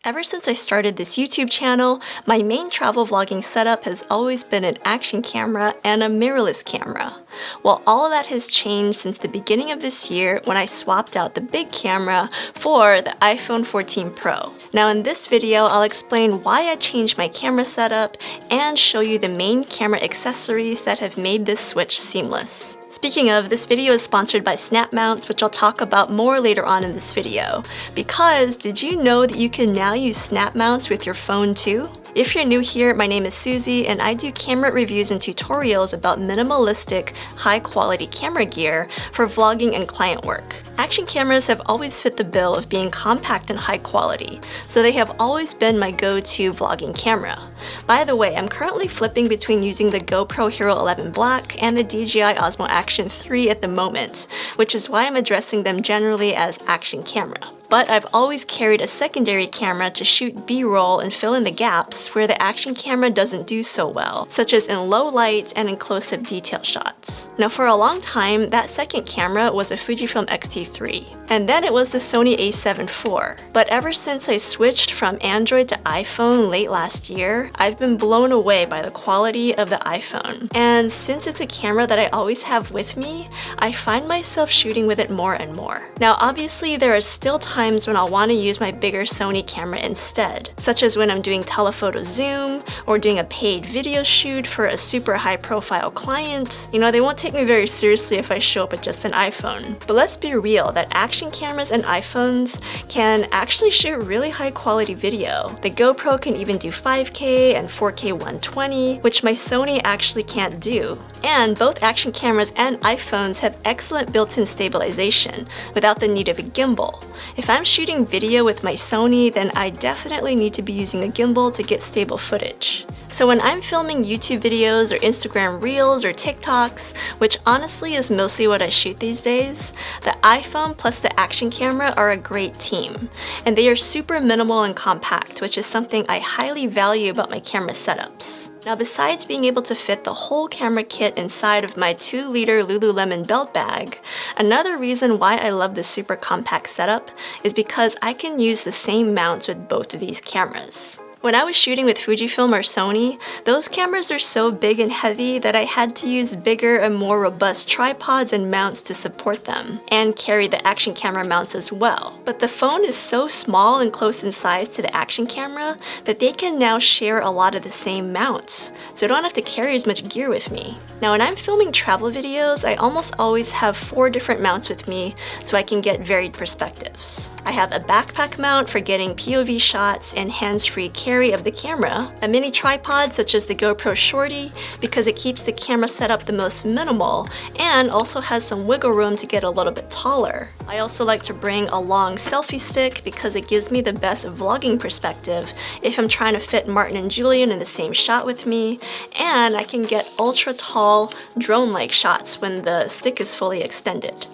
Ever since I started this YouTube channel, my main travel vlogging setup has always been an action camera and a mirrorless camera. Well, all of that has changed since the beginning of this year when I swapped out the big camera for the iPhone 14 Pro. Now in this video, I'll explain why I changed my camera setup and show you the main camera accessories that have made this switch seamless. Speaking of, this video is sponsored by Snap Mounts, which I'll talk about more later on in this video. Because did you know that you can now use Snap Mounts with your phone too? If you're new here, my name is Susie and I do camera reviews and tutorials about minimalistic, high-quality camera gear for vlogging and client work. Action cameras have always fit the bill of being compact and high quality, so they have always been my go-to vlogging camera. By the way, I'm currently flipping between using the GoPro Hero 11 Black and the DJI Osmo Action 3 at the moment, which is why I'm addressing them generally as action camera. But I've always carried a secondary camera to shoot B-roll and fill in the gaps where the action camera doesn't do so well, such as in low light and in close-up detail shots. Now for a long time, that second camera was a Fujifilm X-T3, and then it was the Sony a7 IV. But ever since I switched from Android to iPhone late last year, I've been blown away by the quality of the iPhone. And since it's a camera that I always have with me, I find myself shooting with it more and more. Now obviously there are still times when I'll want to use my bigger Sony camera instead, such as when I'm doing telephoto zoom or doing a paid video shoot for a super high profile client. You know, they won't take me very seriously if I show up with just an iPhone. But let's be real, that action cameras and iPhones can actually shoot really high quality video. The GoPro can even do 5K and 4K 120, which my Sony actually can't do. And both action cameras and iPhones have excellent built-in stabilization without the need of a gimbal. If I'm shooting video with my Sony, then I definitely need to be using a gimbal to get stable footage. So when I'm filming YouTube videos or Instagram Reels or TikToks, which honestly is mostly what I shoot these days, the iPhone plus the action camera are a great team. And they are super minimal and compact, which is something I highly value about my camera setups. Now besides being able to fit the whole camera kit inside of my 2-liter Lululemon belt bag, another reason why I love this super compact setup is because I can use the same mounts with both of these cameras. When I was shooting with Fujifilm or Sony, those cameras are so big and heavy that I had to use bigger and more robust tripods and mounts to support them, and carry the action camera mounts as well. But the phone is so small and close in size to the action camera that they can now share a lot of the same mounts, so I don't have to carry as much gear with me. Now when I'm filming travel videos, I almost always have 4 different mounts with me so I can get varied perspectives. I have a backpack mount for getting POV shots and hands-free carry of the camera, a mini tripod such as the GoPro Shorty because it keeps the camera setup the most minimal and also has some wiggle room to get a little bit taller. I also like to bring a long selfie stick because it gives me the best vlogging perspective if I'm trying to fit Martin and Julian in the same shot with me, and I can get ultra tall drone-like shots when the stick is fully extended.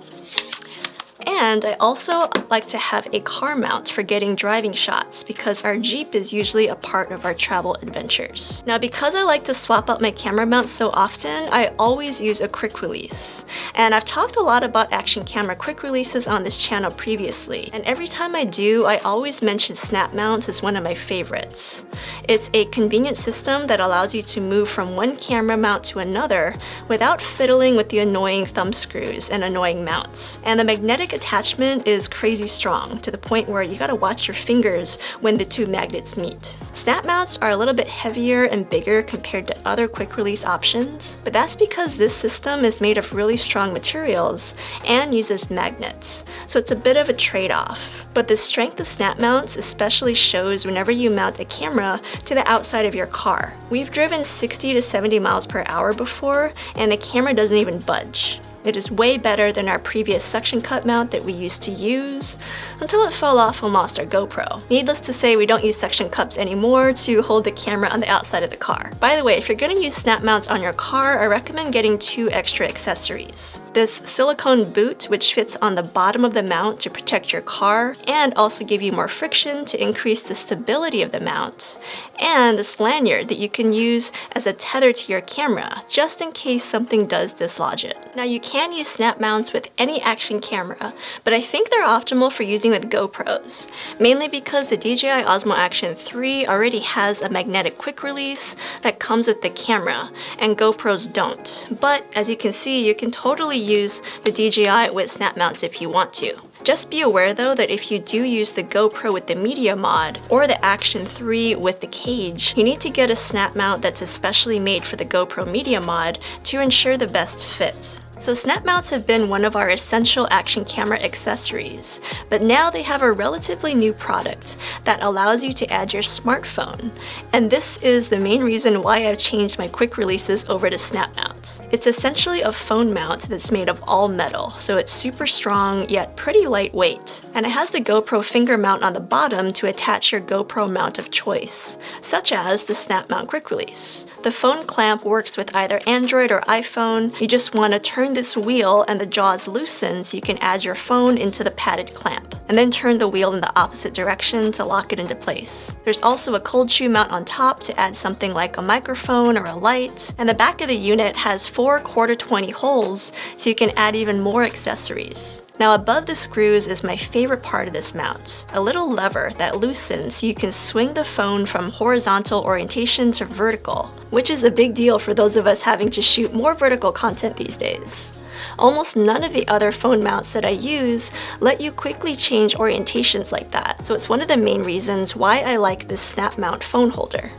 And I also like to have a car mount for getting driving shots because our Jeep is usually a part of our travel adventures. Now because I like to swap out my camera mounts so often, I always use a quick release. And I've talked a lot about action camera quick releases on this channel previously, and every time I do, I always mention Snap Mounts as one of my favorites. It's a convenient system that allows you to move from one camera mount to another without fiddling with the annoying thumb screws and annoying mounts. And the magnetic attachment is crazy strong, to the point where you gotta watch your fingers when the 2 magnets meet. Snap mounts are a little bit heavier and bigger compared to other quick release options, but that's because this system is made of really strong materials and uses magnets, so it's a bit of a trade-off. But the strength of snap mounts especially shows whenever you mount a camera to the outside of your car. We've driven 60 to 70 miles per hour before, and the camera doesn't even budge. It is way better than our previous suction cup mount that we used to use, until it fell off and lost our GoPro. Needless to say, we don't use suction cups anymore to hold the camera on the outside of the car. By the way, if you're going to use snap mounts on your car, I recommend getting 2 extra accessories. This silicone boot, which fits on the bottom of the mount to protect your car and also give you more friction to increase the stability of the mount, and this lanyard that you can use as a tether to your camera, just in case something does dislodge it. Now you can use snap mounts with any action camera, but I think they're optimal for using with GoPros, mainly because the DJI Osmo Action 3 already has a magnetic quick release that comes with the camera, and GoPros don't. But as you can see, you can totally use the DJI with snap mounts if you want to. Just be aware though that if you do use the GoPro with the Media mod or the Action 3 with the cage, you need to get a snap mount that's especially made for the GoPro Media mod to ensure the best fit. So snap mounts have been one of our essential action camera accessories, but now they have a relatively new product that allows you to add your smartphone. And this is the main reason why I've changed my quick releases over to snap mounts. It's essentially a phone mount that's made of all metal, so it's super strong yet pretty lightweight. And it has the GoPro finger mount on the bottom to attach your GoPro mount of choice, such as the snap mount quick release. The phone clamp works with either Android or iPhone. You just want to turn this wheel and the jaws loosen so you can add your phone into the padded clamp, and then turn the wheel in the opposite direction to lock it into place. There's also a cold shoe mount on top to add something like a microphone or a light, and the back of the unit has 4 1/4-20 holes so you can add even more accessories. Now above the screws is my favorite part of this mount, a little lever that loosens so you can swing the phone from horizontal orientation to vertical, which is a big deal for those of us having to shoot more vertical content these days. Almost none of the other phone mounts that I use let you quickly change orientations like that, so it's one of the main reasons why I like this snap mount phone holder.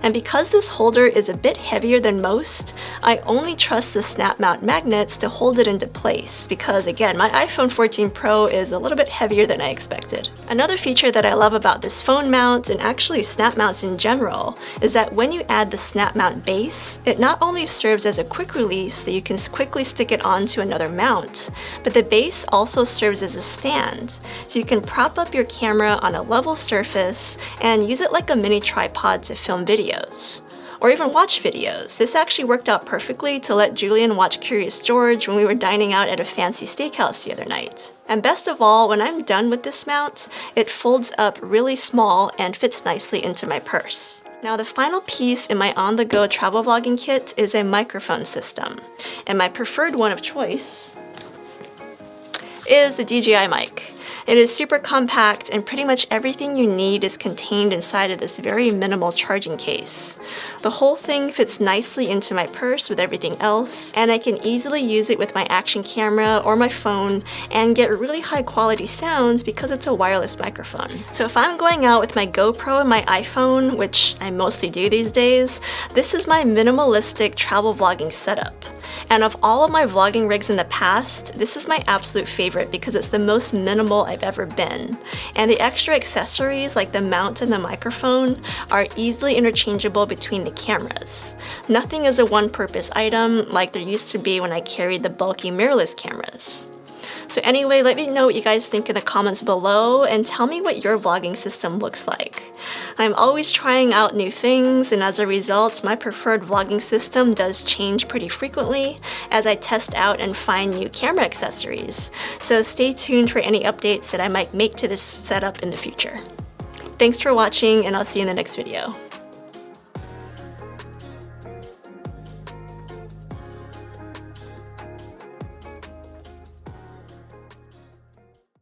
And because this holder is a bit heavier than most, I only trust the snap mount magnets to hold it into place because, again, my iPhone 14 Pro is a little bit heavier than I expected. Another feature that I love about this phone mount, and actually snap mounts in general, is that when you add the snap mount base, it not only serves as a quick release that you can quickly stick it onto another mount, but the base also serves as a stand, so you can prop up your camera on a level surface and use it like a mini tripod to film videos. Or even watch videos. This actually worked out perfectly to let Julian watch Curious George when we were dining out at a fancy steakhouse the other night. And best of all, when I'm done with this mount, it folds up really small and fits nicely into my purse. Now the final piece in my on-the-go travel vlogging kit is a microphone system, and my preferred one of choice is the DJI mic. It is super compact and pretty much everything you need is contained inside of this very minimal charging case. The whole thing fits nicely into my purse with everything else, and I can easily use it with my action camera or my phone and get really high quality sounds because it's a wireless microphone. So if I'm going out with my GoPro and my iPhone, which I mostly do these days, this is my minimalistic travel vlogging setup. And of all of my vlogging rigs in the past, this is my absolute favorite because it's the most minimal I've ever been. And the extra accessories like the mount and the microphone are easily interchangeable between the cameras. Nothing is a one-purpose item like there used to be when I carried the bulky mirrorless cameras. So anyway, let me know what you guys think in the comments below and tell me what your vlogging system looks like. I'm always trying out new things, and as a result, my preferred vlogging system does change pretty frequently as I test out and find new camera accessories. So stay tuned for any updates that I might make to this setup in the future. Thanks for watching, and I'll see you in the next video.